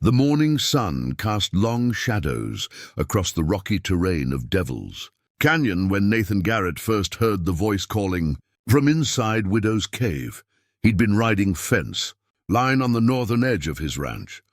The morning sun cast long shadows across the rocky terrain of Devils Canyon when Nathan Garrett first heard the voice calling from inside Widow's Cave. He'd been riding fence, lying on the northern edge of his ranch,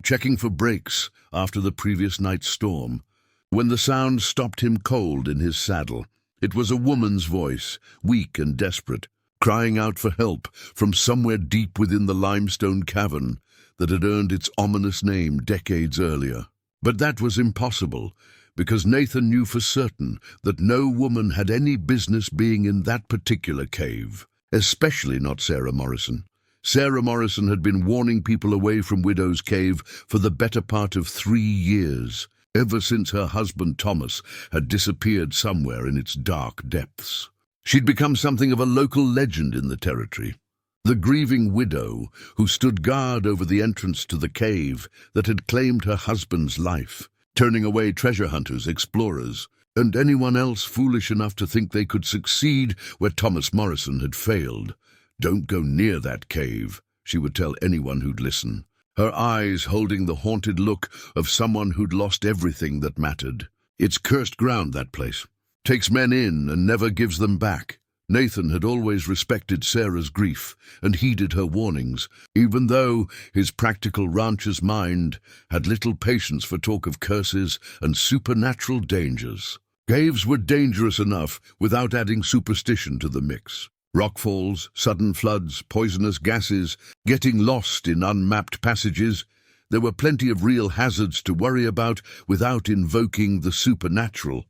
checking for breaks after the previous night's storm, when the sound stopped him cold in his saddle. It was a woman's voice, weak and desperate, crying out for help from somewhere deep within the limestone cavern that had earned its ominous name decades earlier. But that was impossible, because Nathan knew for certain that no woman had any business being in that particular cave, especially not Sarah Morrison. Sarah Morrison had been warning people away from Widow's Cave for the better part of 3 years, ever since her husband Thomas had disappeared somewhere in its dark depths. She'd become something of a local legend in the territory, the grieving widow who stood guard over the entrance to the cave that had claimed her husband's life, turning away treasure hunters, explorers, and anyone else foolish enough to think they could succeed where Thomas Morrison had failed. "Don't go near that cave," she would tell anyone who'd listen, her eyes holding the haunted look of someone who'd lost everything that mattered. "It's cursed ground, that place. Takes men in and never gives them back." Nathan had always respected Sarah's grief and heeded her warnings, even though his practical rancher's mind had little patience for talk of curses and supernatural dangers. Caves were dangerous enough without adding superstition to the mix. Rockfalls, sudden floods, poisonous gases, getting lost in unmapped passages. There were plenty of real hazards to worry about without invoking the supernatural.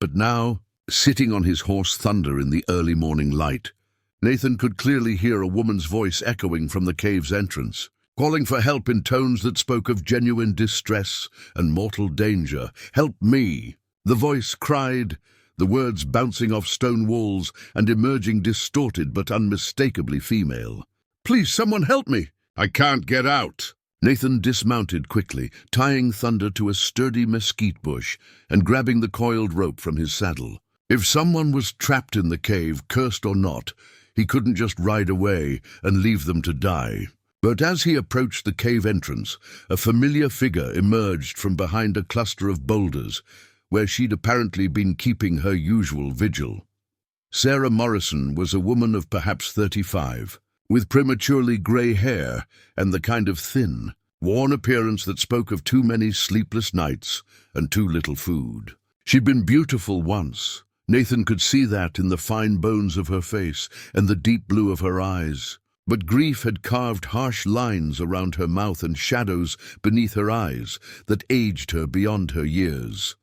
But now, sitting on his horse Thunder in the early morning light, Nathan could clearly hear a woman's voice echoing from the cave's entrance, calling for help in tones that spoke of genuine distress and mortal danger. "Help me!" the voice cried, the words bouncing off stone walls and emerging distorted but unmistakably female. "Please, someone help me! I can't get out!" Nathan dismounted quickly, tying Thunder to a sturdy mesquite bush and grabbing the coiled rope from his saddle. If someone was trapped in the cave, cursed or not, he couldn't just ride away and leave them to die. But as he approached the cave entrance, a familiar figure emerged from behind a cluster of boulders, where she'd apparently been keeping her usual vigil. Sarah Morrison was a woman of perhaps 35, with prematurely grey hair and the kind of thin, worn appearance that spoke of too many sleepless nights and too little food. She'd been beautiful once. Nathan could see that in the fine bones of her face and the deep blue of her eyes. But grief had carved harsh lines around her mouth and shadows beneath her eyes that aged her beyond her years.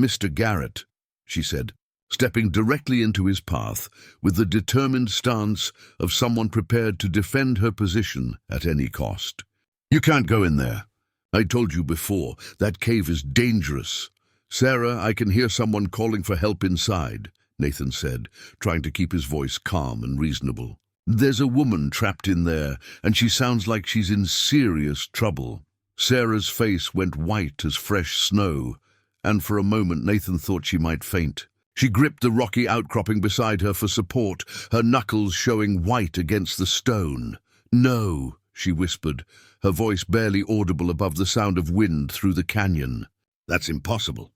"Mr. Garrett," she said, stepping directly into his path with the determined stance of someone prepared to defend her position at any cost. "You can't go in there. I told you before, that cave is dangerous." "Sarah, I can hear someone calling for help inside," Nathan said, trying to keep his voice calm and reasonable. "There's a woman trapped in there, and she sounds like she's in serious trouble." Sarah's face went white as fresh snow, and for a moment Nathan thought she might faint. She gripped the rocky outcropping beside her for support, her knuckles showing white against the stone. "No," she whispered, her voice barely audible above the sound of wind through the canyon. "That's impossible.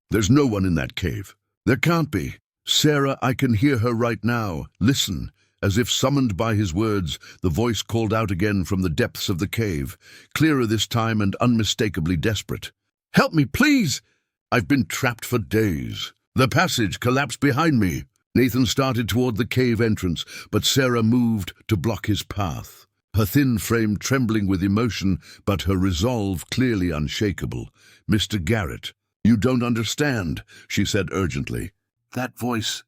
There's no one in that cave. There can't be." "Sarah, I can hear her right now. Listen." As if summoned by his words, the voice called out again from the depths of the cave, clearer this time and unmistakably desperate. "Help me, please! I've been trapped for days. The passage collapsed behind me." Nathan started toward the cave entrance, but Sarah moved to block his path, her thin frame trembling with emotion, but her resolve clearly unshakable. "Mr. Garrett, you don't understand," she said urgently. "That voice,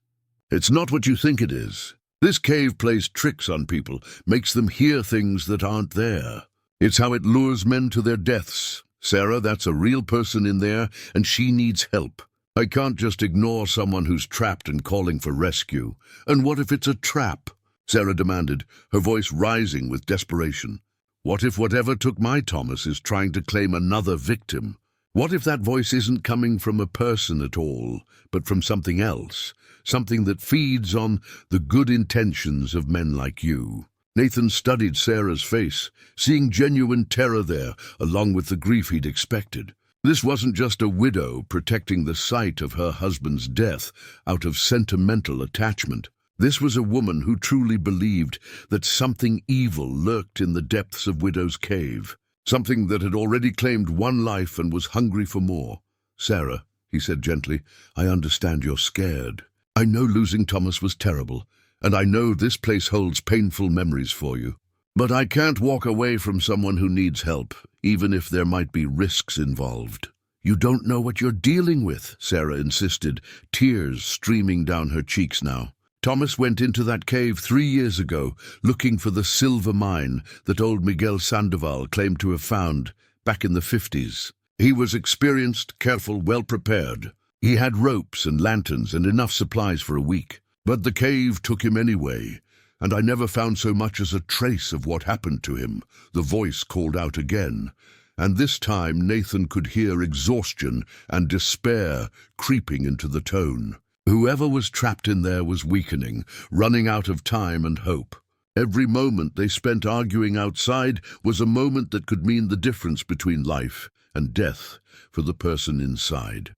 it's not what you think it is. This cave plays tricks on people, makes them hear things that aren't there. It's how it lures men to their deaths. Sarah, that's a real person in there, and she needs help. I can't just ignore someone who's trapped and calling for rescue. And what if it's a trap?" Sarah demanded, her voice rising with desperation. "What if whatever took my Thomas is trying to claim another victim? What if that voice isn't coming from a person at all, but from something else, something that feeds on the good intentions of men like you?" Nathan studied Sarah's face, seeing genuine terror there, along with the grief he'd expected. This wasn't just a widow protecting the site of her husband's death out of sentimental attachment. This was a woman who truly believed that something evil lurked in the depths of Widow's Cave, something that had already claimed one life and was hungry for more. "Sarah," he said gently, "I understand you're scared. I know losing Thomas was terrible, and I know this place holds painful memories for you. But I can't walk away from someone who needs help, even if there might be risks involved." "You don't know what you're dealing with," Sarah insisted, tears streaming down her cheeks now. "Thomas went into that cave 3 years ago, looking for the silver mine that old Miguel Sandoval claimed to have found back in the 50s. He was experienced, careful, well-prepared. He had ropes and lanterns and enough supplies for a week. But the cave took him anyway, and I never found so much as a trace of what happened to him." The voice called out again, and this time Nathan could hear exhaustion and despair creeping into the tone. Whoever was trapped in there was weakening, running out of time and hope. Every moment they spent arguing outside was a moment that could mean the difference between life and death for the person inside.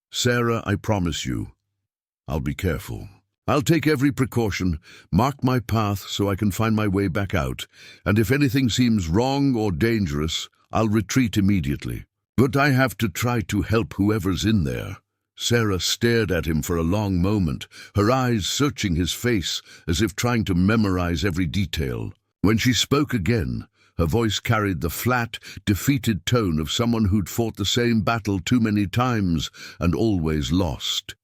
"Sarah, I promise you, I'll be careful. I'll take every precaution, mark my path so I can find my way back out, and if anything seems wrong or dangerous, I'll retreat immediately. But I have to try to help whoever's in there." Sarah stared at him for a long moment, her eyes searching his face as if trying to memorize every detail. When she spoke again, her voice carried the flat, defeated tone of someone who'd fought the same battle too many times and always lost.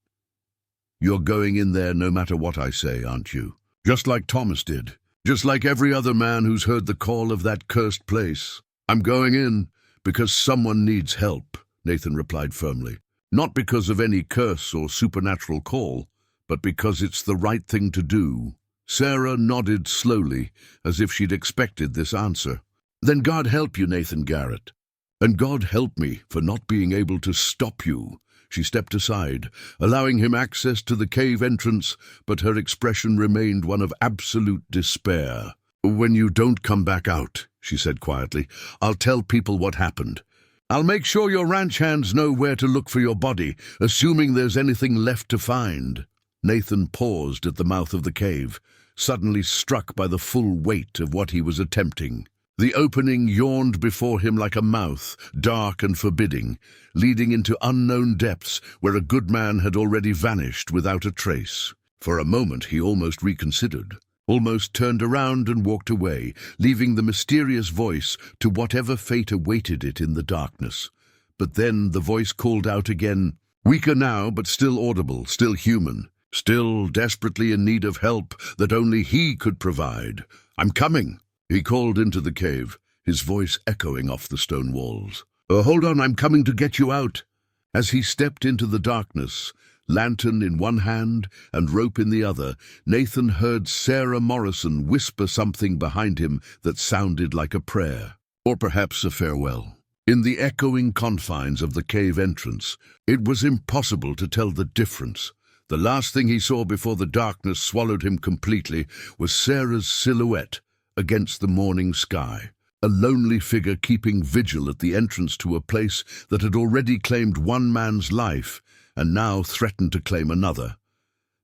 "You're going in there no matter what I say, aren't you? Just like Thomas did. Just like every other man who's heard the call of that cursed place." "I'm going in because someone needs help," Nathan replied firmly. "Not because of any curse or supernatural call, but because it's the right thing to do." Sarah nodded slowly, as if she'd expected this answer. "Then God help you, Nathan Garrett. And God help me for not being able to stop you." She stepped aside, allowing him access to the cave entrance, but her expression remained one of absolute despair. "When you don't come back out," she said quietly, "I'll tell people what happened. I'll make sure your ranch hands know where to look for your body, assuming there's anything left to find." Nathan paused at the mouth of the cave, suddenly struck by the full weight of what he was attempting. The opening yawned before him like a mouth, dark and forbidding, leading into unknown depths where a good man had already vanished without a trace. For a moment he almost reconsidered, almost turned around and walked away, leaving the mysterious voice to whatever fate awaited it in the darkness. But then the voice called out again, weaker now but still audible, still human, still desperately in need of help that only he could provide. "I'm coming," he called into the cave, his voice echoing off the stone walls. Hold on, I'm coming to get you out." As he stepped into the darkness, lantern in one hand and rope in the other, Nathan heard Sarah Morrison whisper something behind him that sounded like a prayer, or perhaps a farewell. In the echoing confines of the cave entrance, it was impossible to tell the difference. The last thing he saw before the darkness swallowed him completely was Sarah's silhouette against the morning sky, a lonely figure keeping vigil at the entrance to a place that had already claimed one man's life and now threatened to claim another.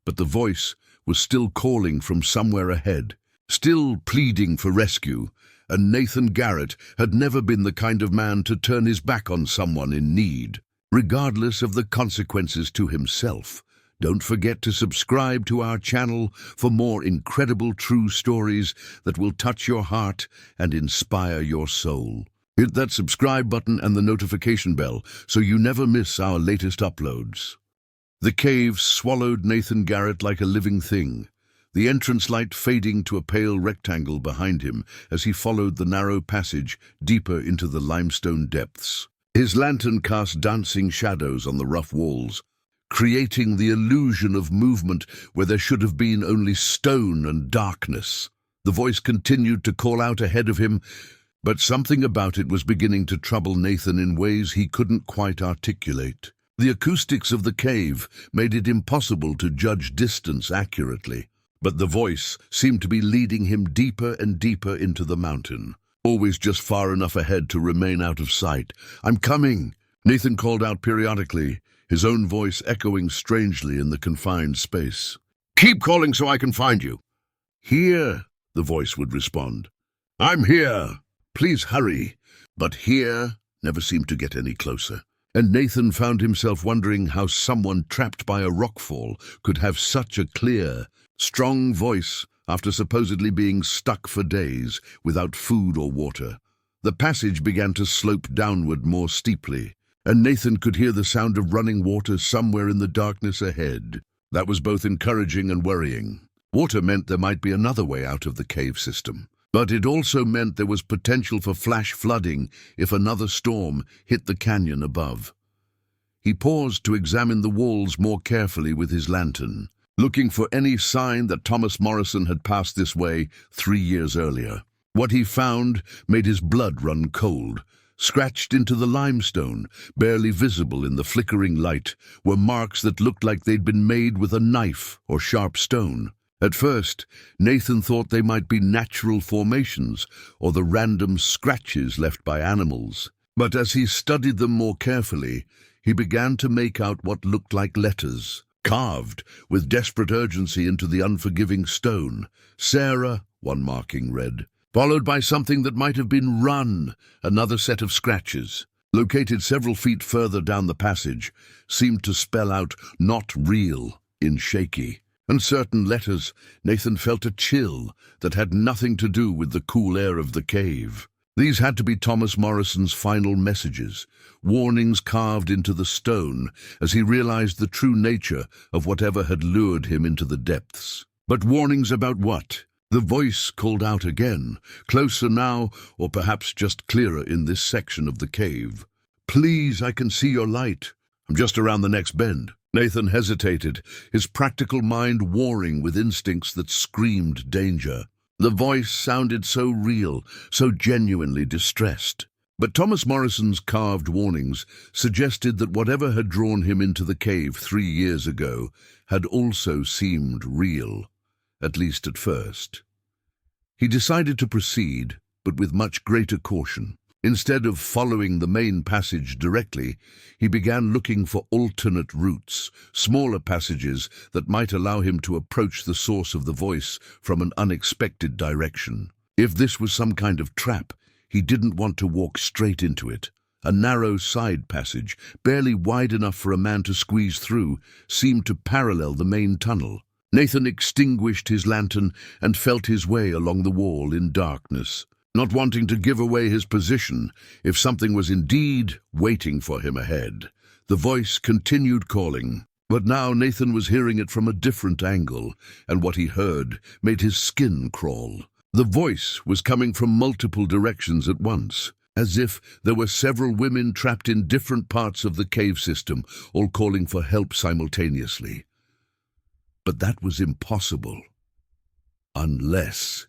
But the voice was still calling from somewhere ahead, still pleading for rescue, and Nathan Garrett had never been the kind of man to turn his back on someone in need, regardless of the consequences to himself. Don't forget to subscribe to our channel for more incredible true stories that will touch your heart and inspire your soul. Hit that subscribe button and the notification bell so you never miss our latest uploads. The cave swallowed Nathan Garrett like a living thing, the entrance light fading to a pale rectangle behind him as he followed the narrow passage deeper into the limestone depths. His lantern cast dancing shadows on the rough walls, creating the illusion of movement where there should have been only stone and darkness. The voice continued to call out ahead of him, but something about it was beginning to trouble Nathan in ways he couldn't quite articulate. The acoustics of the cave made it impossible to judge distance accurately, But the voice seemed to be leading him deeper and deeper into the mountain, always just far enough ahead to remain out of sight. "I'm coming," Nathan called out periodically, his own voice echoing strangely in the confined space. "Keep calling so I can find you." "Here," the voice would respond. "I'm here. Please hurry." But here never seemed to get any closer, and Nathan found himself wondering how someone trapped by a rockfall could have such a clear, strong voice after supposedly being stuck for days without food or water. The passage began to slope downward more steeply, and Nathan could hear the sound of running water somewhere in the darkness ahead. That was both encouraging and worrying. Water meant there might be another way out of the cave system, but it also meant there was potential for flash flooding if another storm hit the canyon above. He paused to examine the walls more carefully with his lantern, looking for any sign that Thomas Morrison had passed this way 3 years earlier. What he found made his blood run cold. Scratched into the limestone, barely visible in the flickering light, were marks that looked like they'd been made with a knife or sharp stone. At first, Nathan thought they might be natural formations or the random scratches left by animals. But as he studied them more carefully, he began to make out what looked like letters, carved with desperate urgency into the unforgiving stone. "Sarah," one marking read, followed by something that might have been "Run," another set of scratches, located several feet further down the passage, seemed to spell out "Not real" in shaky. And certain letters, Nathan felt a chill that had nothing to do with the cool air of the cave. These had to be Thomas Morrison's final messages, warnings carved into the stone as he realized the true nature of whatever had lured him into the depths. But warnings about what? The voice called out again, closer now, or perhaps just clearer in this section of the cave. "Please, I can see your light. I'm just around the next bend." Nathan hesitated, his practical mind warring with instincts that screamed danger. The voice sounded so real, so genuinely distressed. But Thomas Morrison's carved warnings suggested that whatever had drawn him into the cave 3 years ago had also seemed real, at least at first. He decided to proceed, but with much greater caution. Instead of following the main passage directly, he began looking for alternate routes, smaller passages that might allow him to approach the source of the voice from an unexpected direction. If this was some kind of trap, he didn't want to walk straight into it. A narrow side passage, barely wide enough for a man to squeeze through, seemed to parallel the main tunnel. Nathan extinguished his lantern and felt his way along the wall in darkness, not wanting to give away his position if something was indeed waiting for him ahead. The voice continued calling, but now Nathan was hearing it from a different angle, and what he heard made his skin crawl. The voice was coming from multiple directions at once, as if there were several women trapped in different parts of the cave system, all calling for help simultaneously. But that was impossible. Unless...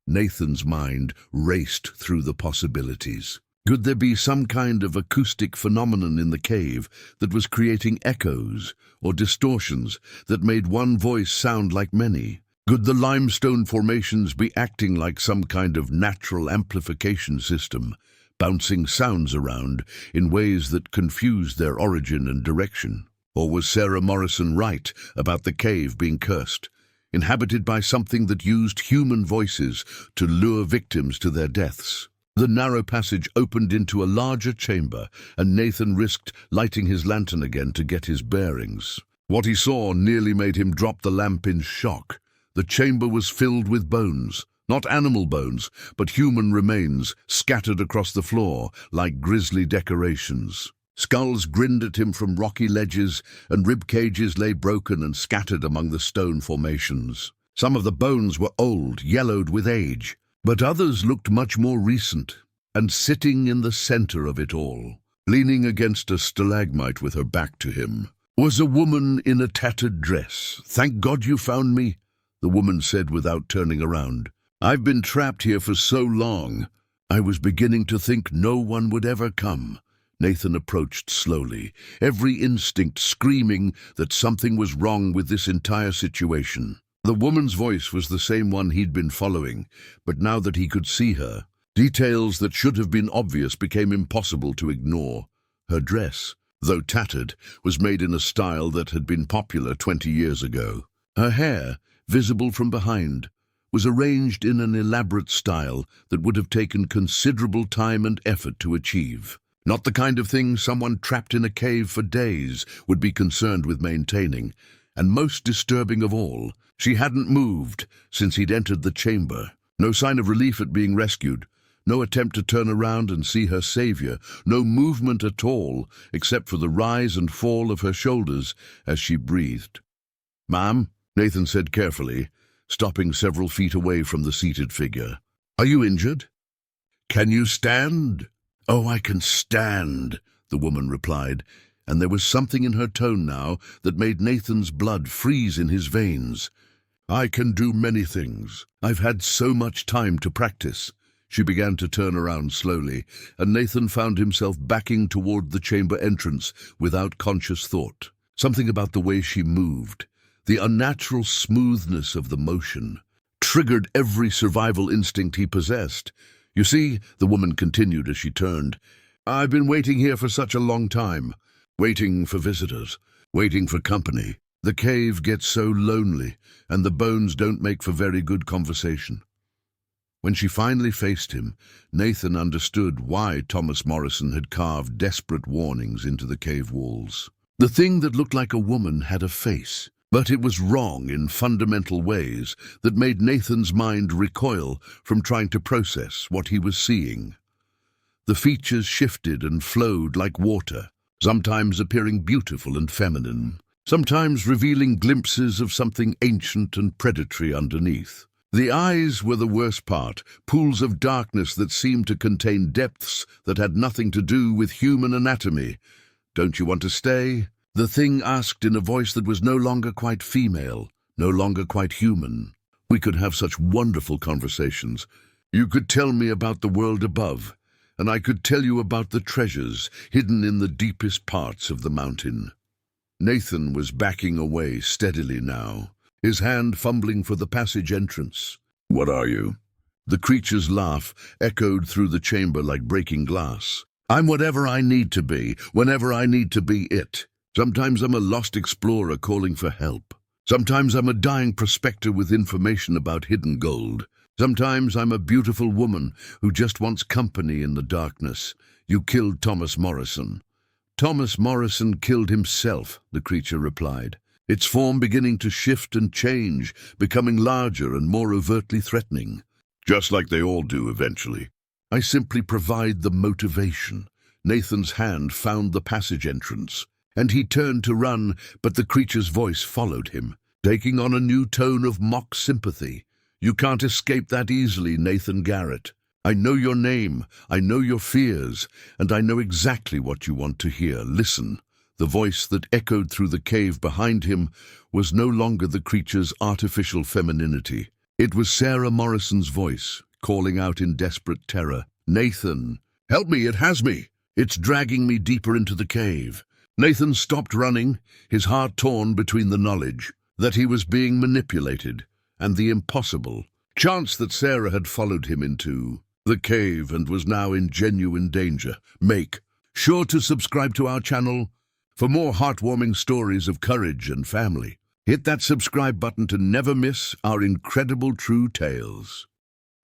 Nathan's mind raced through the possibilities. Could there be some kind of acoustic phenomenon in the cave that was creating echoes or distortions that made one voice sound like many? Could the limestone formations be acting like some kind of natural amplification system, bouncing sounds around in ways that confused their origin and direction? Or was Sarah Morrison right about the cave being cursed, inhabited by something that used human voices to lure victims to their deaths? The narrow passage opened into a larger chamber, and Nathan risked lighting his lantern again to get his bearings. What he saw nearly made him drop the lamp in shock. The chamber was filled with bones, not animal bones, but human remains scattered across the floor like grisly decorations. Skulls grinned at him from rocky ledges, and rib cages lay broken and scattered among the stone formations. Some of the bones were old, yellowed with age, but others looked much more recent. And sitting in the center of it all, leaning against a stalagmite with her back to him, was a woman in a tattered dress. "Thank God you found me," the woman said without turning around. "I've been trapped here for so long. I was beginning to think no one would ever come." Nathan approached slowly, every instinct screaming that something was wrong with this entire situation. The woman's voice was the same one he'd been following, but now that he could see her, details that should have been obvious became impossible to ignore. Her dress, though tattered, was made in a style that had been popular 20 years ago. Her hair, visible from behind, was arranged in an elaborate style that would have taken considerable time and effort to achieve. Not the kind of thing someone trapped in a cave for days would be concerned with maintaining. And most disturbing of all, she hadn't moved since he'd entered the chamber. No sign of relief at being rescued, no attempt to turn around and see her savior, no movement at all except for the rise and fall of her shoulders as she breathed. "Ma'am," Nathan said carefully, stopping several feet away from the seated figure. "Are you injured? Can you stand?" "Oh, I can stand," the woman replied, and there was something in her tone now that made Nathan's blood freeze in his veins. "I can do many things. I've had so much time to practice." She began to turn around slowly, and Nathan found himself backing toward the chamber entrance without conscious thought. Something about the way she moved, the unnatural smoothness of the motion, triggered every survival instinct he possessed. "You see," the woman continued as she turned, "I've been waiting here for such a long time. Waiting for visitors, waiting for company. The cave gets so lonely, and the bones don't make for very good conversation." When she finally faced him, Nathan understood why Thomas Morrison had carved desperate warnings into the cave walls. The thing that looked like a woman had a face, but it was wrong in fundamental ways that made Nathan's mind recoil from trying to process what he was seeing. The features shifted and flowed like water, sometimes appearing beautiful and feminine, sometimes revealing glimpses of something ancient and predatory underneath. The eyes were the worst part, pools of darkness that seemed to contain depths that had nothing to do with human anatomy. "Don't you want to stay?" the thing asked in a voice that was no longer quite female, no longer quite human. "We could have such wonderful conversations. You could tell me about the world above, and I could tell you about the treasures hidden in the deepest parts of the mountain." Nathan was backing away steadily now, his hand fumbling for the passage entrance. "What are you?" The creature's laugh echoed through the chamber like breaking glass. "I'm whatever I need to be, whenever I need to be it. Sometimes I'm a lost explorer calling for help. Sometimes I'm a dying prospector with information about hidden gold. Sometimes I'm a beautiful woman who just wants company in the darkness. You killed Thomas Morrison." "Thomas Morrison killed himself," the creature replied, its form beginning to shift and change, becoming larger and more overtly threatening. "Just like they all do eventually. I simply provide the motivation." Nathan's hand found the passage entrance, and he turned to run, but the creature's voice followed him, taking on a new tone of mock sympathy. "You can't escape that easily, Nathan Garrett. I know your name, I know your fears, and I know exactly what you want to hear. Listen." The voice that echoed through the cave behind him was no longer the creature's artificial femininity. It was Sarah Morrison's voice, calling out in desperate terror. "Nathan, help me, it has me. It's dragging me deeper into the cave." Nathan stopped running, his heart torn between the knowledge that he was being manipulated and the impossible chance that Sarah had followed him into the cave and was now in genuine danger. Make sure to subscribe to our channel for more heartwarming stories of courage and family. Hit that subscribe button to never miss our incredible true tales.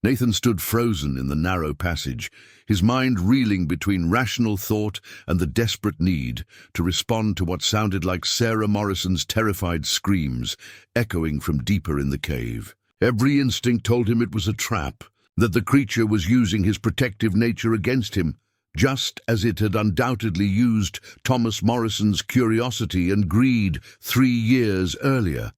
Nathan stood frozen in the narrow passage, his mind reeling between rational thought and the desperate need to respond to what sounded like Sarah Morrison's terrified screams echoing from deeper in the cave. Every instinct told him it was a trap, that the creature was using his protective nature against him, just as it had undoubtedly used Thomas Morrison's curiosity and greed 3 years earlier.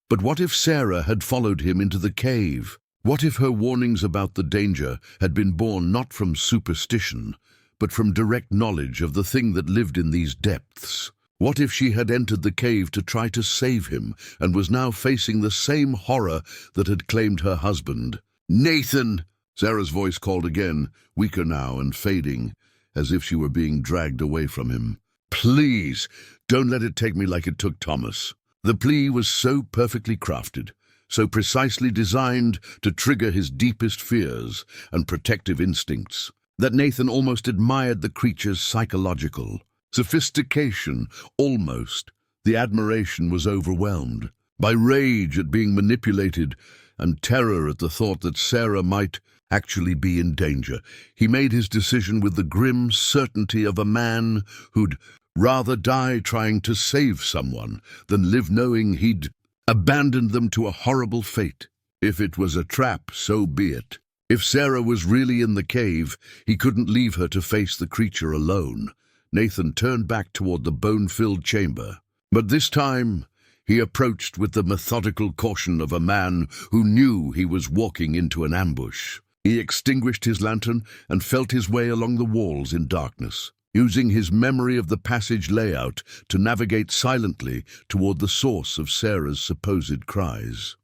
But what if Sarah had followed him into the cave? What if her warnings about the danger had been born not from superstition, but from direct knowledge of the thing that lived in these depths? What if she had entered the cave to try to save him and was now facing the same horror that had claimed her husband? "Nathan!" Sarah's voice called again, weaker now and fading, as if she were being dragged away from him. "Please, don't let it take me like it took Thomas." The plea was so perfectly crafted, so precisely designed to trigger his deepest fears and protective instincts, that Nathan almost admired the creature's psychological sophistication. Almost. The admiration was overwhelmed by rage at being manipulated and terror at the thought that Sarah might actually be in danger. He made his decision with the grim certainty of a man who'd rather die trying to save someone than live knowing he'd abandoned them to a horrible fate. If it was a trap, so be it. If Sarah was really in the cave, he couldn't leave her to face the creature alone. Nathan turned back toward the bone-filled chamber. But this time, he approached with the methodical caution of a man who knew he was walking into an ambush. He extinguished his lantern and felt his way along the walls in darkness, using his memory of the passage layout to navigate silently toward the source of Sarah's supposed cries.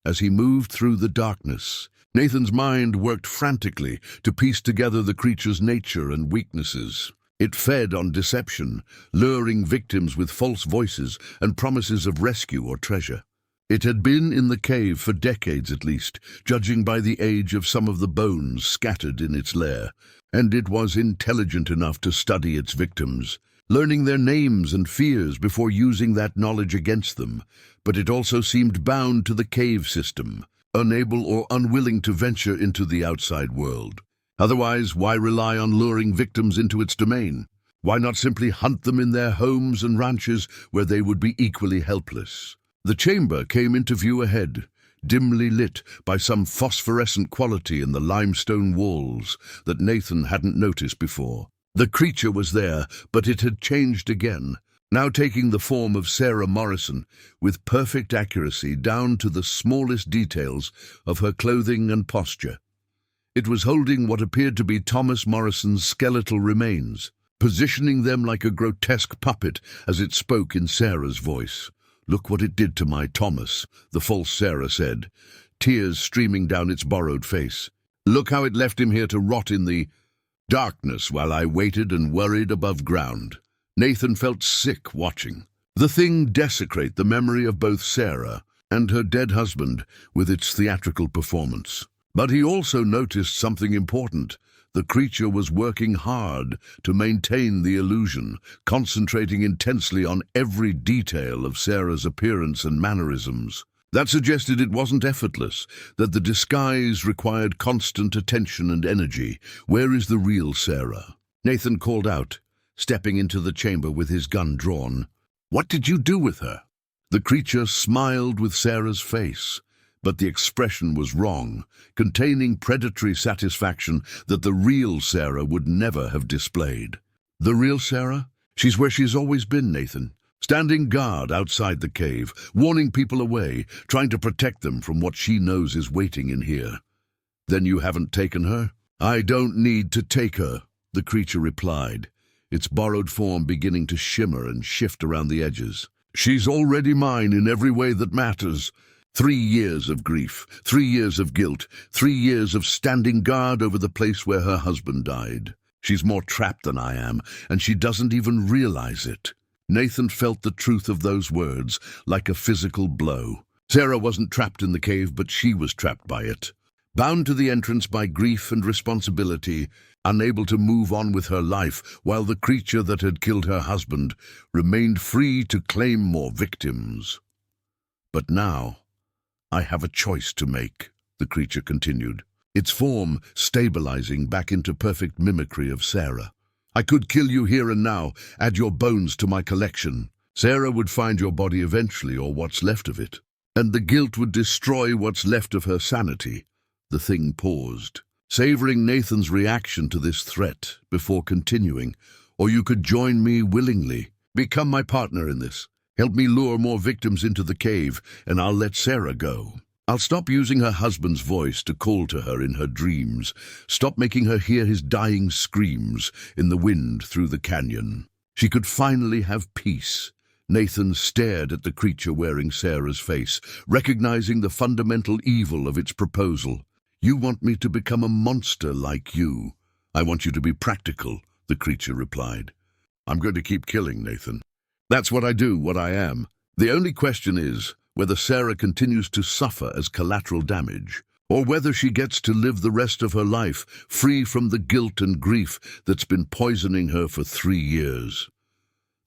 As he moved through the darkness, Nathan's mind worked frantically to piece together the creature's nature and weaknesses. It fed on deception, luring victims with false voices and promises of rescue or treasure. It had been in the cave for decades at least, judging by the age of some of the bones scattered in its lair, and it was intelligent enough to study its victims, learning their names and fears before using that knowledge against them. But it also seemed bound to the cave system, unable or unwilling to venture into the outside world. Otherwise, why rely on luring victims into its domain? Why not simply hunt them in their homes and ranches where they would be equally helpless? The chamber came into view ahead, dimly lit by some phosphorescent quality in the limestone walls that Nathan hadn't noticed before. The creature was there, but it had changed again, now taking the form of Sarah Morrison, with perfect accuracy down to the smallest details of her clothing and posture. It was holding what appeared to be Thomas Morrison's skeletal remains, positioning them like a grotesque puppet as it spoke in Sarah's voice. "Look what it did to my Thomas," the false Sarah said, tears streaming down its borrowed face. "Look how it left him here to rot in the darkness while I waited and worried above ground." Nathan felt sick watching the thing desecrate the memory of both Sarah and her dead husband with its theatrical performance. But he also noticed something important. The creature was working hard to maintain the illusion, concentrating intensely on every detail of Sarah's appearance and mannerisms. That suggested it wasn't effortless, that the disguise required constant attention and energy. "Where is the real Sarah?" Nathan called out, stepping into the chamber with his gun drawn. "What did you do with her?" The creature smiled with Sarah's face, but the expression was wrong, containing predatory satisfaction that the real Sarah would never have displayed. "The real Sarah? She's where she's always been, Nathan. Standing guard outside the cave, warning people away, trying to protect them from what she knows is waiting in here." "Then you haven't taken her?" "I don't need to take her," the creature replied, its borrowed form beginning to shimmer and shift around the edges. "She's already mine in every way that matters. 3 years of grief, 3 years of guilt, 3 years of standing guard over the place where her husband died. She's more trapped than I am, and she doesn't even realize it." Nathan felt the truth of those words like a physical blow. Sarah wasn't trapped in the cave, but she was trapped by it. Bound to the entrance by grief and responsibility, unable to move on with her life, while the creature that had killed her husband remained free to claim more victims. "But now, I have a choice to make," the creature continued, its form stabilizing back into perfect mimicry of Sarah. "I could kill you here and now, add your bones to my collection. Sarah would find your body eventually, or what's left of it, and the guilt would destroy what's left of her sanity." The thing paused, savoring Nathan's reaction to this threat before continuing. "Or you could join me willingly. Become my partner in this. Help me lure more victims into the cave, and I'll let Sarah go. I'll stop using her husband's voice to call to her in her dreams, stop making her hear his dying screams in the wind through the canyon. She could finally have peace." Nathan stared at the creature wearing Sarah's face, recognizing the fundamental evil of its proposal. "You want me to become a monster like you. I want you to be practical," the creature replied. "I'm going to keep killing, Nathan. That's what I do, what I am. The only question is, whether Sarah continues to suffer as collateral damage, or whether she gets to live the rest of her life free from the guilt and grief that's been poisoning her for 3 years.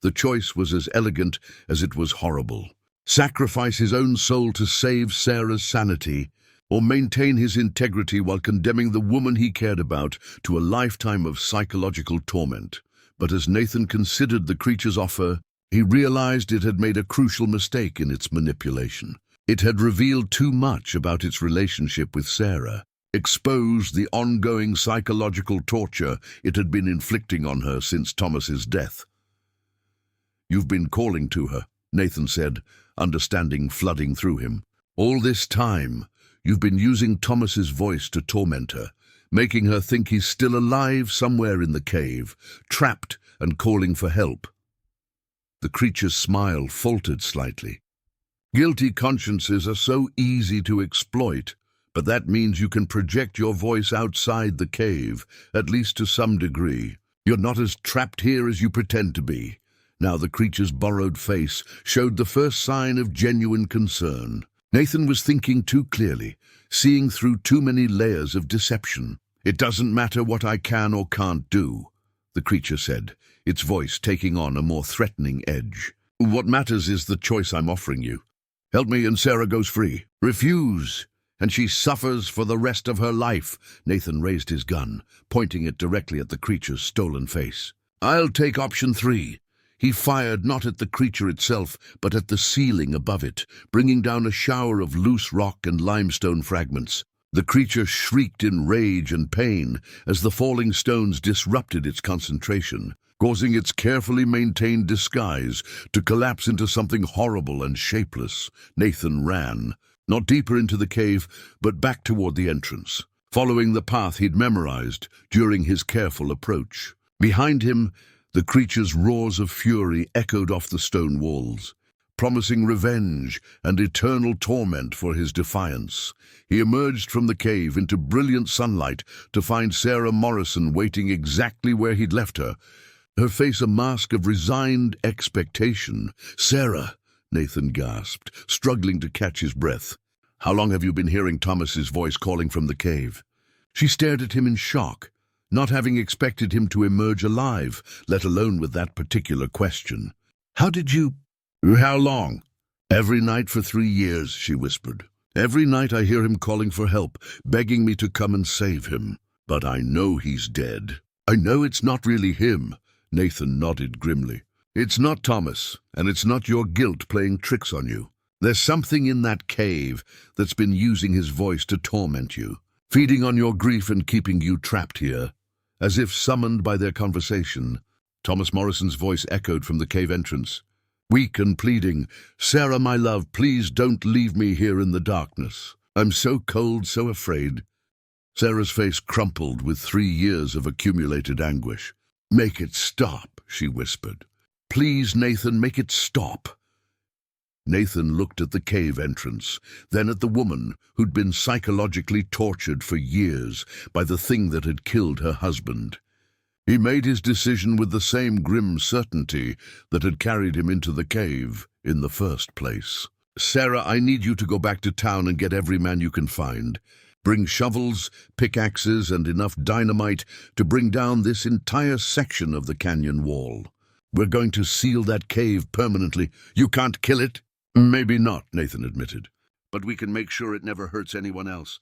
The choice was as elegant as it was horrible. Sacrifice his own soul to save Sarah's sanity, or maintain his integrity while condemning the woman he cared about to a lifetime of psychological torment. But as Nathan considered the creature's offer, he realized it had made a crucial mistake in its manipulation. It had revealed too much about its relationship with Sarah, exposed the ongoing psychological torture it had been inflicting on her since Thomas's death. "You've been calling to her," Nathan said, understanding flooding through him. "All this time, you've been using Thomas's voice to torment her, making her think he's still alive somewhere in the cave, trapped and calling for help." The creature's smile faltered slightly. "Guilty consciences are so easy to exploit, but that means you can project your voice outside the cave, at least to some degree. You're not as trapped here as you pretend to be." Now the creature's borrowed face showed the first sign of genuine concern. Nathan was thinking too clearly, seeing through too many layers of deception. "It doesn't matter what I can or can't do," the creature said, its voice taking on a more threatening edge. "What matters is the choice I'm offering you. Help me and Sarah goes free. Refuse, and she suffers for the rest of her life." Nathan raised his gun, pointing it directly at the creature's stolen face. "I'll take option 3. He fired not at the creature itself, but at the ceiling above it, bringing down a shower of loose rock and limestone fragments. The creature shrieked in rage and pain as the falling stones disrupted its concentration, causing its carefully maintained disguise to collapse into something horrible and shapeless. Nathan ran, not deeper into the cave, but back toward the entrance, following the path he'd memorized during his careful approach. Behind him, the creature's roars of fury echoed off the stone walls, promising revenge and eternal torment for his defiance. He emerged from the cave into brilliant sunlight to find Sarah Morrison waiting exactly where he'd left her, her face a mask of resigned expectation. "Sarah," Nathan gasped, struggling to catch his breath. "How long have you been hearing Thomas's voice calling from the cave?" She stared at him in shock, not having expected him to emerge alive, let alone with that particular question. "How did you—" "How long?" "Every night for 3 years," she whispered. "Every night I hear him calling for help, begging me to come and save him. But I know he's dead." "I know it's not really him," Nathan nodded grimly. "It's not Thomas, and it's not your guilt playing tricks on you. There's something in that cave that's been using his voice to torment you, feeding on your grief and keeping you trapped here." As if summoned by their conversation, Thomas Morrison's voice echoed from the cave entrance, weak and pleading. "Sarah, my love, please don't leave me here in the darkness. I'm so cold, so afraid." Sarah's face crumpled with 3 years of accumulated anguish. "Make it stop," she whispered. "Please, Nathan, make it stop." Nathan looked at the cave entrance, then at the woman who'd been psychologically tortured for years by the thing that had killed her husband. He made his decision with the same grim certainty that had carried him into the cave in the first place. "Sarah, I need you to go back to town and get every man you can find. Bring shovels, pickaxes, and enough dynamite to bring down this entire section of the canyon wall. We're going to seal that cave permanently. You can't kill it." "Maybe not," Nathan admitted, "but we can make sure it never hurts anyone else.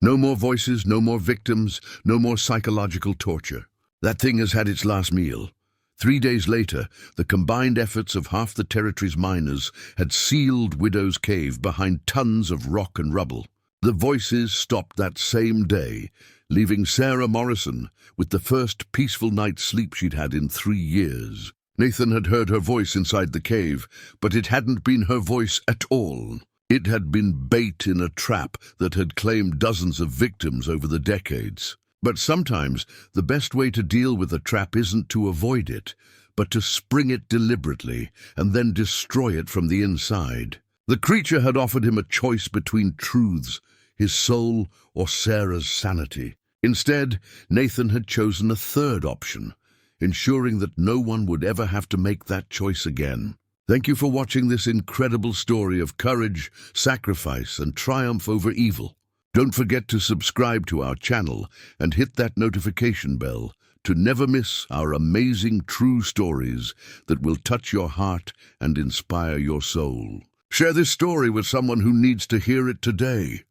No more voices, no more victims, no more psychological torture. That thing has had its last meal." 3 days later, the combined efforts of half the territory's miners had sealed Widow's Cave behind tons of rock and rubble. The voices stopped that same day, leaving Sarah Morrison with the first peaceful night's sleep she'd had in 3 years. Nathan had heard her voice inside the cave, but it hadn't been her voice at all. It had been bait in a trap that had claimed dozens of victims over the decades. But sometimes the best way to deal with a trap isn't to avoid it, but to spring it deliberately and then destroy it from the inside. The creature had offered him a choice between truths, his soul or Sarah's sanity. Instead, Nathan had chosen a third option, ensuring that no one would ever have to make that choice again. Thank you for watching this incredible story of courage, sacrifice, and triumph over evil. Don't forget to subscribe to our channel and hit that notification bell to never miss our amazing true stories that will touch your heart and inspire your soul. Share this story with someone who needs to hear it today.